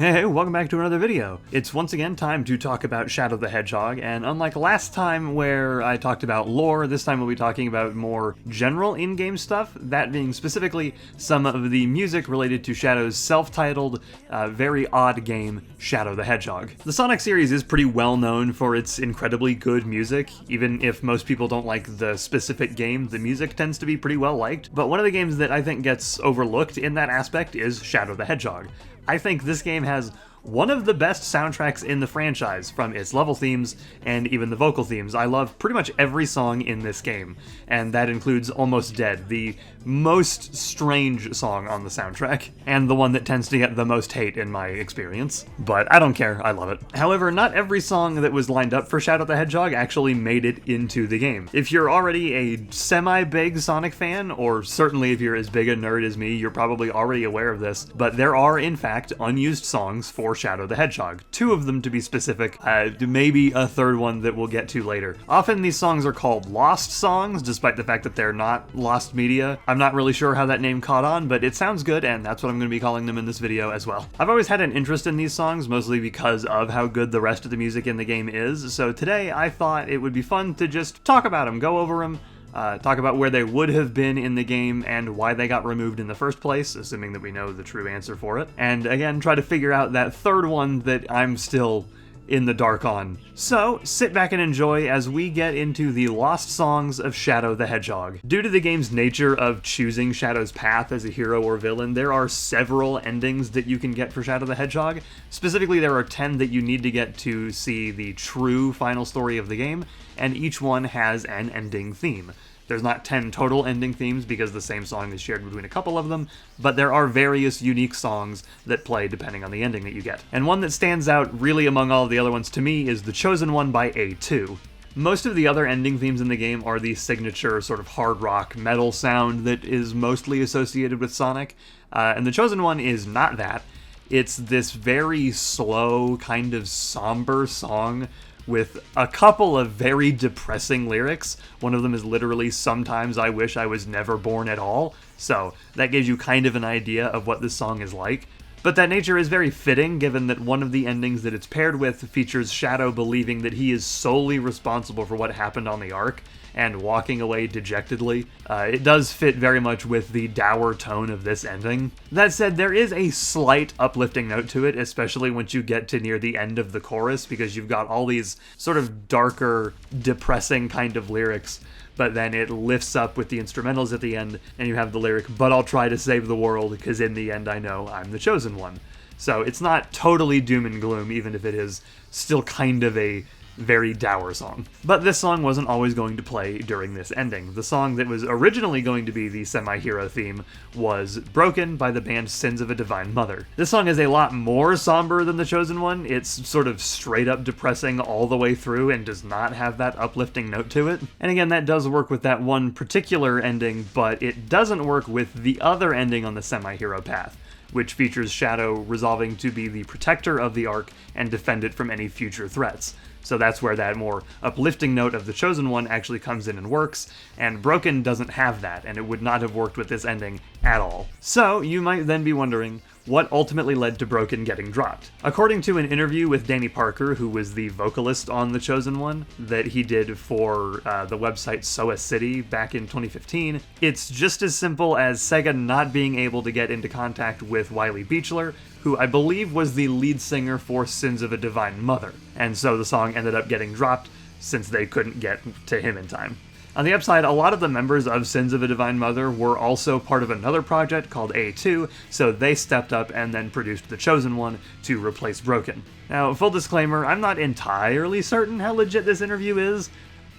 Hey, welcome back to another video. It's once again time to talk about Shadow the Hedgehog, and unlike last time where I talked about lore, this time we'll be talking about more general in-game stuff, that being specifically some of the music related to Shadow's self-titled, very odd game, Shadow the Hedgehog. The Sonic series is pretty well known for its incredibly good music. Even if most people don't like the specific game, the music tends to be pretty well liked, but one of the games that I think gets overlooked in that aspect is Shadow the Hedgehog. I think this game has one of the best soundtracks in the franchise, from its level themes and even the vocal themes. I love pretty much every song in this game, and that includes Almost Dead, the most strange song on the soundtrack, and the one that tends to get the most hate in my experience. But I don't care, I love it. However, not every song that was lined up for Shadow the Hedgehog actually made it into the game. If you're already a semi-big Sonic fan, or certainly if you're as big a nerd as me, you're probably already aware of this, but there are in fact unused songs for Shadow the Hedgehog. Two of them to be specific, maybe a third one that we'll get to later. Often these songs are called lost songs, despite the fact that they're not lost media. I'm not really sure how that name caught on, but it sounds good, and that's what I'm going to be calling them in this video as well. I've always had an interest in these songs, mostly because of how good the rest of the music in the game is, so today I thought it would be fun to just talk about them, go over them, talk about where they would have been in the game and why they got removed in the first place, assuming that we know the true answer for it. And again, try to figure out that third one that I'm still in the dark on. So, sit back and enjoy as we get into the lost songs of Shadow the Hedgehog. Due to the game's nature of choosing Shadow's path as a hero or villain, there are several endings that you can get for Shadow the Hedgehog. Specifically, there are 10 that you need to get to see the true final story of the game, and each one has an ending theme. There's not 10 total ending themes because the same song is shared between a couple of them, but there are various unique songs that play depending on the ending that you get. And one that stands out really among all of the other ones to me is The Chosen One by A2. Most of the other ending themes in the game are the signature sort of hard rock metal sound that is mostly associated with Sonic, and The Chosen One is not that. It's this very slow, kind of somber song with a couple of very depressing lyrics. One of them is literally, "Sometimes I wish I was never born at all." So that gives you kind of an idea of what this song is like. But that nature is very fitting, given that one of the endings that it's paired with features Shadow believing that he is solely responsible for what happened on the Ark, and walking away dejectedly. It does fit very much with the dour tone of this ending. That said, there is a slight uplifting note to it, especially once you get to near the end of the chorus, because you've got all these sort of darker, depressing kind of lyrics, but then it lifts up with the instrumentals at the end, and you have the lyric, "But I'll try to save the world, because in the end I know I'm the chosen one." So it's not totally doom and gloom, even if it is still kind of a very dour song. But this song wasn't always going to play during this ending. The song that was originally going to be the semi-hero theme was Broken by the band Sins of a Divine Mother. This song is a lot more somber than The Chosen One. It's sort of straight up depressing all the way through and does not have that uplifting note to it. And again, that does work with that one particular ending, but it doesn't work with the other ending on the semi-hero path, which features Shadow resolving to be the protector of the Ark and defend it from any future threats. So that's where that more uplifting note of The Chosen One actually comes in and works, and Broken doesn't have that, and it would not have worked with this ending at all. So you might then be wondering, what ultimately led to Broken getting dropped? According to an interview with Danny Parker, who was the vocalist on The Chosen One, that he did for the website Soa City back in 2015, it's just as simple as Sega not being able to get into contact with Wiley Beechler, who I believe was the lead singer for Sins of a Divine Mother, and so the song ended up getting dropped since they couldn't get to him in time. On the upside, a lot of the members of Sins of a Divine Mother were also part of another project called A2, so they stepped up and then produced The Chosen One to replace Broken. Now, full disclaimer, I'm not entirely certain how legit this interview is.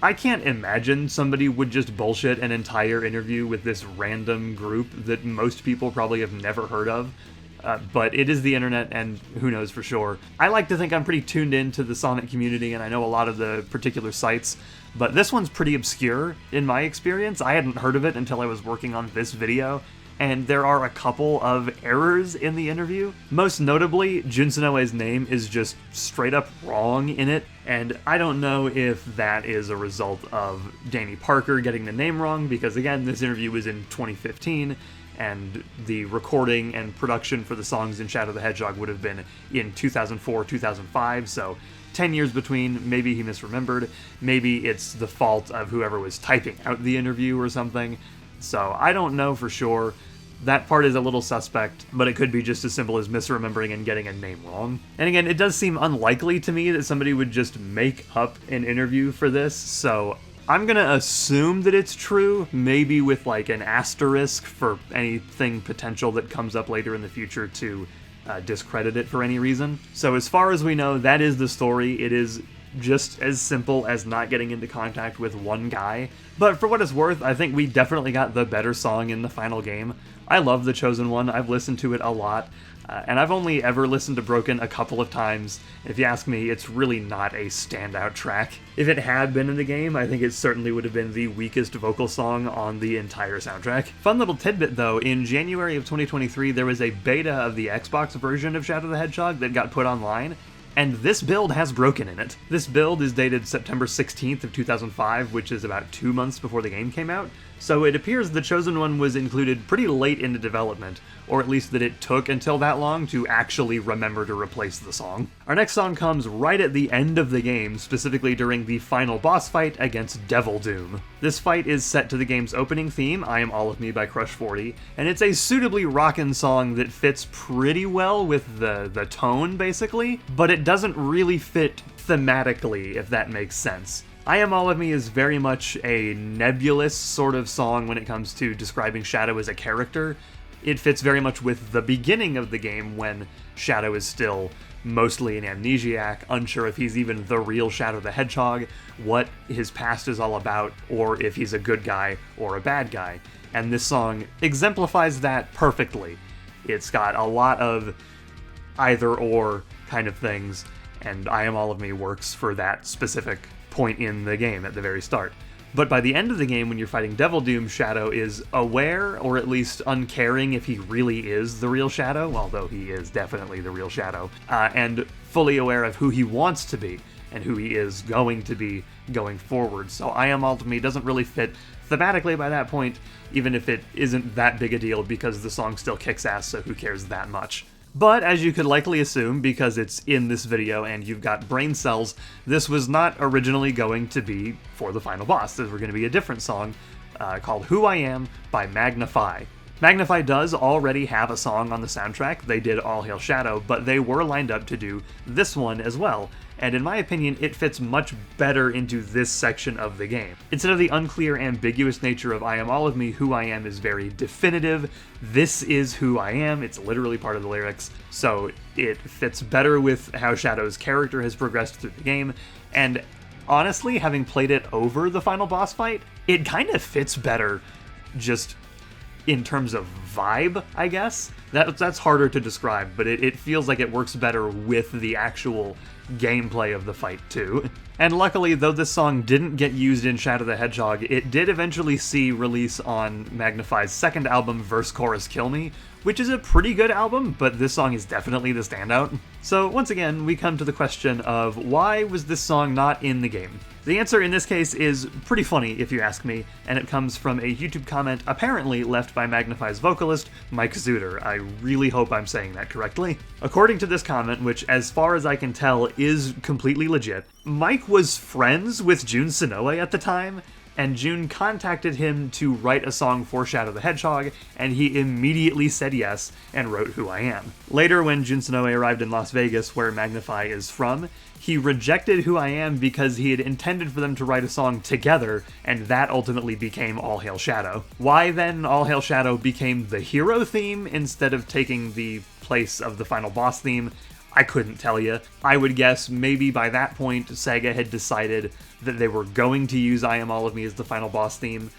I can't imagine somebody would just bullshit an entire interview with this random group that most people probably have never heard of. But it is the internet, and who knows for sure. I like to think I'm pretty tuned into the Sonic community, and I know a lot of the particular sites, but this one's pretty obscure in my experience. I hadn't heard of it until I was working on this video, and there are a couple of errors in the interview. Most notably, Jun Sonoe's name is just straight up wrong in it, and I don't know if that is a result of Danny Parker getting the name wrong, because again, this interview was in 2015, and the recording and production for the songs in Shadow the Hedgehog would have been in 2004, 2005, so 10 years between. Maybe he misremembered, maybe it's the fault of whoever was typing out the interview or something, so I don't know for sure. That part is a little suspect, but it could be just as simple as misremembering and getting a name wrong. And again, it does seem unlikely to me that somebody would just make up an interview for this, so I'm gonna assume that it's true, maybe with like an asterisk for anything potential that comes up later in the future to discredit it for any reason. So as far as we know, that is the story. It is just as simple as not getting into contact with one guy. But for what it's worth, I think we definitely got the better song in the final game. I love The Chosen One, I've listened to it a lot, and I've only ever listened to Broken a couple of times. If you ask me, it's really not a standout track. If it had been in the game, I think it certainly would have been the weakest vocal song on the entire soundtrack. Fun little tidbit though, in January of 2023 there was a beta of the Xbox version of Shadow the Hedgehog that got put online, and this build has Broken in it. This build is dated September 16th of 2005, which is about 2 months before the game came out, so it appears The Chosen One was included pretty late into development, or at least that it took until that long to actually remember to replace the song. Our next song comes right at the end of the game, specifically during the final boss fight against Devil Doom. This fight is set to the game's opening theme, I Am All of Me by Crush 40, and it's a suitably rockin' song that fits pretty well with the tone, basically, but it doesn't really fit thematically, if that makes sense. I Am All of Me is very much a nebulous sort of song when it comes to describing Shadow as a character. It fits very much with the beginning of the game when Shadow is still mostly an amnesiac, unsure if he's even the real Shadow the Hedgehog, what his past is all about, or if he's a good guy or a bad guy. And this song exemplifies that perfectly. It's got a lot of either-or kind of things, and I Am All of Me works for that specific point in the game at the very start. But by the end of the game, when you're fighting Devil Doom, Shadow is aware, or at least uncaring if he really is the real Shadow, although he is definitely the real Shadow, and fully aware of who he wants to be, and who he is going to be going forward. So I Am All of Me doesn't really fit thematically by that point, even if it isn't that big a deal, because the song still kicks ass, so who cares that much. But, as you could likely assume, because it's in this video and you've got brain cells, this was not originally going to be for the final boss. This was going to be a different song called Who I Am by Magnify. Magnify does already have a song on the soundtrack. They did All Hail Shadow, but they were lined up to do this one as well, and in my opinion, it fits much better into this section of the game. Instead of the unclear, ambiguous nature of I Am All of Me, Who I Am is very definitive. This is who I am. It's literally part of the lyrics, so it fits better with how Shadow's character has progressed through the game, and honestly, having played it over the final boss fight, it kind of fits better just in terms of vibe, I guess. That's harder to describe, but it feels like it works better with the actual gameplay of the fight too. And luckily, though this song didn't get used in Shadow the Hedgehog, it did eventually see release on Magnify's second album, Verse Chorus Kill Me, which is a pretty good album, but this song is definitely the standout. So once again, we come to the question of why was this song not in the game? The answer in this case is pretty funny, if you ask me, and it comes from a YouTube comment apparently left by Magnify's vocalist, Mike Zuder. I really hope I'm saying that correctly. According to this comment, which as far as I can tell is completely legit, Mike was friends with Jun Sonoe at the time, and Jun contacted him to write a song for Shadow the Hedgehog, and he immediately said yes and wrote Who I Am. Later, when Jun Sonoe arrived in Las Vegas, where Magnify is from, he rejected Who I Am because he had intended for them to write a song together, and that ultimately became All Hail Shadow. Why then All Hail Shadow became the hero theme instead of taking the place of the final boss theme, I couldn't tell you. I would guess maybe by that point Sega had decided that they were going to use I Am All of Me as the final boss theme,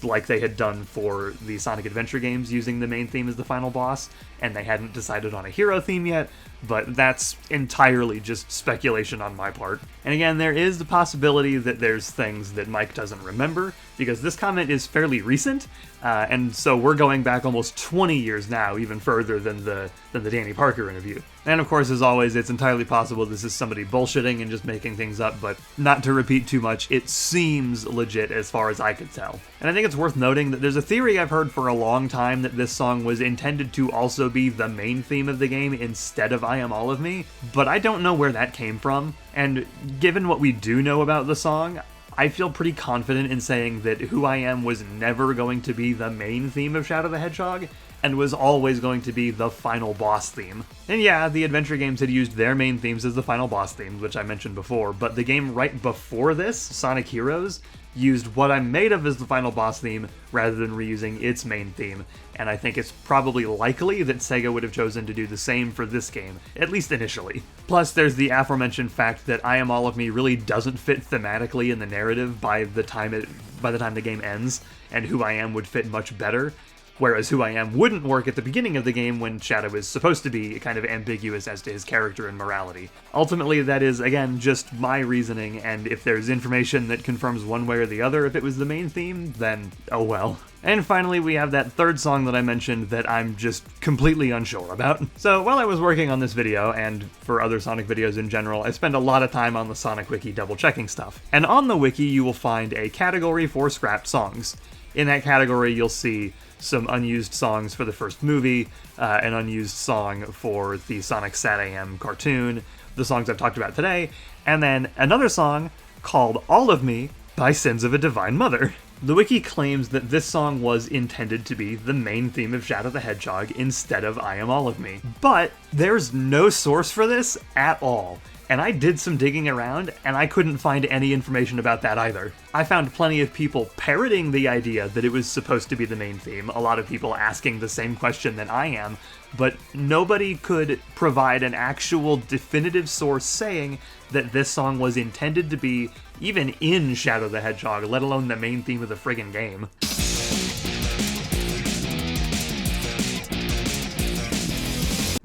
like they had done for the Sonic Adventure games using the main theme as the final boss, and they hadn't decided on a hero theme yet, but that's entirely just speculation on my part. And again, there is the possibility that there's things that Mike doesn't remember, because this comment is fairly recent, and so we're going back almost 20 years now, even further than the Danny Parker interview. And of course, as always, it's entirely possible this is somebody bullshitting and just making things up, but not to repeat too much, it seems legit as far as I could tell. And I think it's worth noting that there's a theory I've heard for a long time that this song was intended to also be the main theme of the game instead of I Am All of Me, but I don't know where that came from, and given what we do know about the song, I feel pretty confident in saying that Who I Am was never going to be the main theme of Shadow the Hedgehog, and was always going to be the final boss theme. And yeah, the adventure games had used their main themes as the final boss themes, which I mentioned before, but the game right before this, Sonic Heroes, used What I'm Made Of as the final boss theme rather than reusing its main theme, and I think it's probably likely that Sega would have chosen to do the same for this game, at least initially. Plus, there's the aforementioned fact that I Am All of Me really doesn't fit thematically in the narrative by the time the game ends, and Who I Am would fit much better, whereas Who I Am wouldn't work at the beginning of the game when Shadow is supposed to be kind of ambiguous as to his character and morality. Ultimately, that is, again, just my reasoning, and if there's information that confirms one way or the other if it was the main theme, then oh well. And finally, we have that third song that I mentioned that I'm just completely unsure about. So while I was working on this video, and for other Sonic videos in general, I spend a lot of time on the Sonic Wiki double-checking stuff. And on the wiki, you will find a category for scrapped songs. In that category, you'll see some unused songs for the first movie, an unused song for the Sonic SatAM cartoon, the songs I've talked about today, and then another song called All of Me by Sins of a Divine Mother. The wiki claims that this song was intended to be the main theme of Shadow the Hedgehog instead of I Am All of Me. But there's no source for this at all. And I did some digging around, and I couldn't find any information about that either. I found plenty of people parroting the idea that it was supposed to be the main theme, a lot of people asking the same question that I am, but nobody could provide an actual definitive source saying that this song was intended to be even in Shadow the Hedgehog, let alone the main theme of the friggin' game.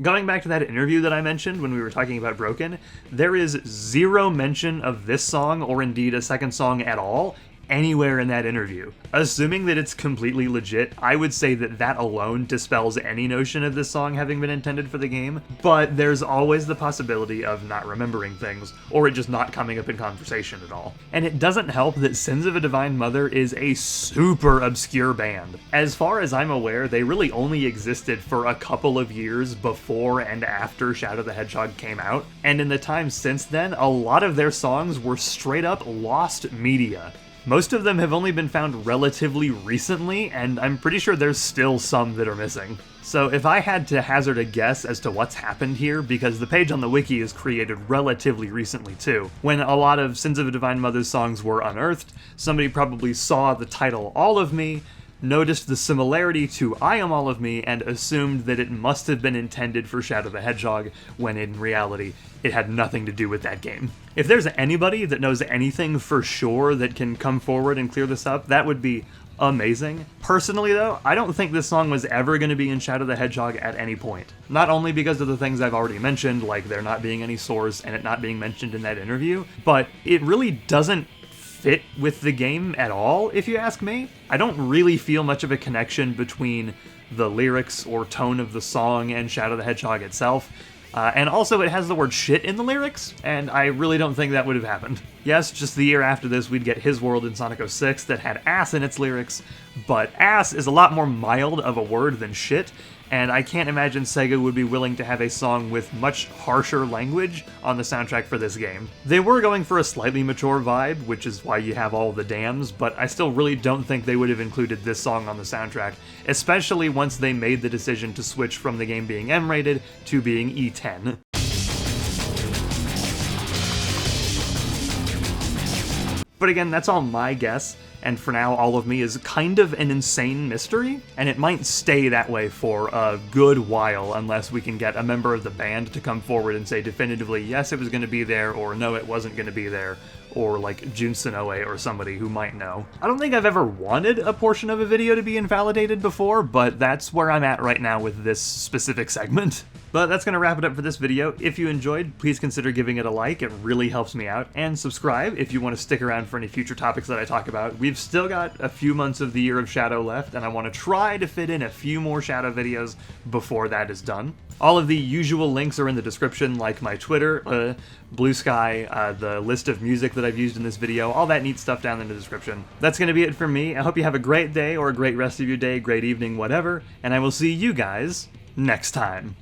Going back to that interview that I mentioned when we were talking about Broken, there is zero mention of this song, or indeed a second song at all, anywhere in that interview. Assuming that it's completely legit, I would say that that alone dispels any notion of this song having been intended for the game, but there's always the possibility of not remembering things, or it just not coming up in conversation at all. And it doesn't help that Sins of a Divine Mother is a super obscure band. As far as I'm aware, they really only existed for a couple of years before and after Shadow the Hedgehog came out, and in the time since then, a lot of their songs were straight up lost media. Most of them have only been found relatively recently, and I'm pretty sure there's still some that are missing. So if I had to hazard a guess as to what's happened here, because the page on the wiki is created relatively recently too, when a lot of Sins of a Divine Mother's songs were unearthed, somebody probably saw the title All of Me, noticed the similarity to I Am All of Me, and assumed that it must have been intended for Shadow the Hedgehog, when in reality, it had nothing to do with that game. If there's anybody that knows anything for sure that can come forward and clear this up, that would be amazing. Personally though, I don't think this song was ever going to be in Shadow the Hedgehog at any point. Not only because of the things I've already mentioned, like there not being any source and it not being mentioned in that interview, but it really doesn't fit with the game at all, if you ask me. I don't really feel much of a connection between the lyrics or tone of the song and Shadow the Hedgehog itself. And also it has the word shit in the lyrics, and I really don't think that would have happened. Yes, just the year after this we'd get His World in Sonic 06 that had ass in its lyrics, but ass is a lot more mild of a word than shit, and I can't imagine Sega would be willing to have a song with much harsher language on the soundtrack for this game. They were going for a slightly mature vibe, which is why you have all the dams, but I still really don't think they would have included this song on the soundtrack, especially once they made the decision to switch from the game being M-rated to being E10. But again, that's all my guess. and for now all of me is kind of an insane mystery, and it might stay that way for a good while unless we can get a member of the band to come forward and say definitively yes it was going to be there, or no it wasn't going to be there, or like Jun Sonoe or somebody who might know. I don't think I've ever wanted a portion of a video to be invalidated before, but that's where I'm at right now with this specific segment. But that's going to wrap it up for this video. If you enjoyed, please consider giving it a like, it really helps me out, and subscribe if you want to stick around for any future topics that I talk about. We've still got a few months of the year of Shadow left, and I want to try to fit in a few more Shadow videos before that is done. All of the usual links are in the description, like my Twitter, Blue Sky, the list of music that I've used in this video, all that neat stuff down in the description. That's going to be it for me. I hope you have a great day, or a great rest of your day, great evening, whatever, and I will see you guys next time.